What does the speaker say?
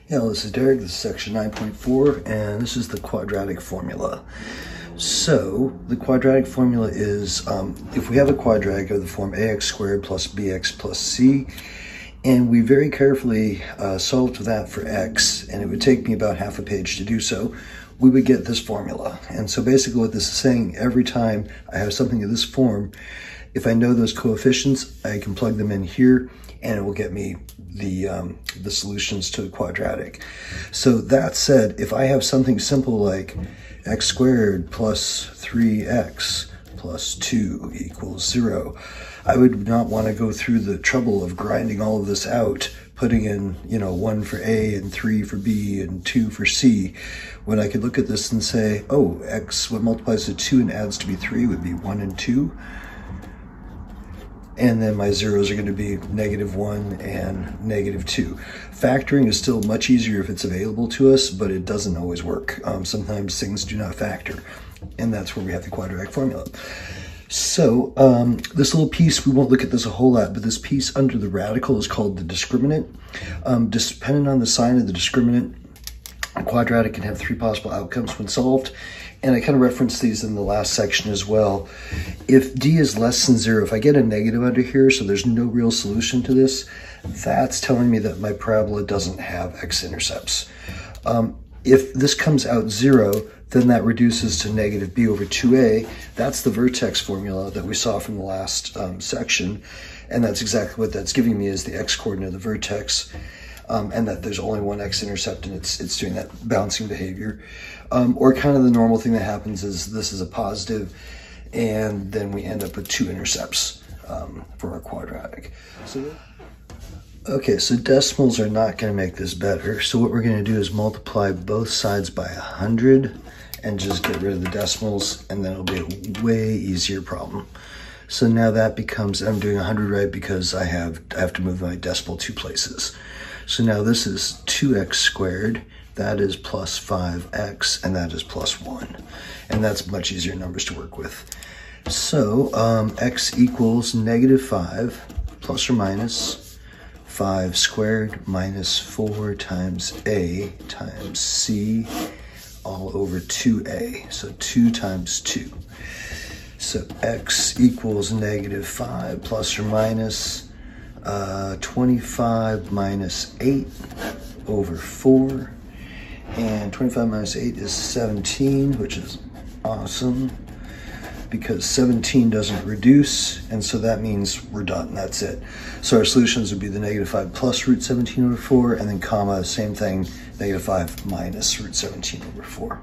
Hello, this is Derek. This is section 9.4, and this is the quadratic formula. So, the quadratic formula is, if we have a quadratic of the form ax squared plus bx plus c, and we very carefully solved that for x, and it would take me about half a page to do so, we would get this formula. And so basically what this is saying, every time I have something of this form, if I know those coefficients, I can plug them in here, and it will get me the solutions to the quadratic. So that said, if I have something simple like x squared plus 3x plus 2 equals 0, I would not want to go through the trouble of grinding all of this out, putting in, 1 for A and 3 for B and 2 for C, when I could look at this and say, oh, x, what multiplies to 2 and adds to be 3 would be 1 and 2. And then my zeros are going to be -1 and -2. Factoring is still much easier if it's available to us, but it doesn't always work. Sometimes things do not factor, and that's where we have the quadratic formula. So this little piece, we won't look at this a whole lot, but this piece under the radical is called the discriminant. Depending on the sign of the discriminant, a quadratic can have 3 possible outcomes when solved. And I kind of referenced these in the last section as well. If d is less than 0, if I get a negative under here, so there's no real solution to this, that's telling me that my parabola doesn't have x-intercepts. If this comes out 0, then that reduces to negative b over 2a. That's the vertex formula that we saw from the last section. And that's exactly what that's giving me, is the x-coordinate of the vertex. And that there's only one x-intercept, and it's doing that bouncing behavior. Or kind of the normal thing that happens is this is a positive, and then we end up with 2 intercepts for our quadratic. Okay, so decimals are not going to make this better. So what we're going to do is multiply both sides by 100 and just get rid of the decimals, and then it'll be a way easier problem. So now that becomes, I'm doing 100 right because I have to move my decimal 2 places. So now this is 2x squared, that is plus 5x, and that is plus 1. And that's much easier numbers to work with. So x equals -5 plus or minus 5 squared minus 4 times a times c all over 2a, so 2 times 2. So x equals -5 plus or minus 25 minus 8 over 4, and 25 minus 8 is 17, which is awesome because 17 doesn't reduce, and so that means we're done, that's it. So our solutions would be the -5 plus root 17 over 4, and then comma, same thing, -5 minus root 17 over 4.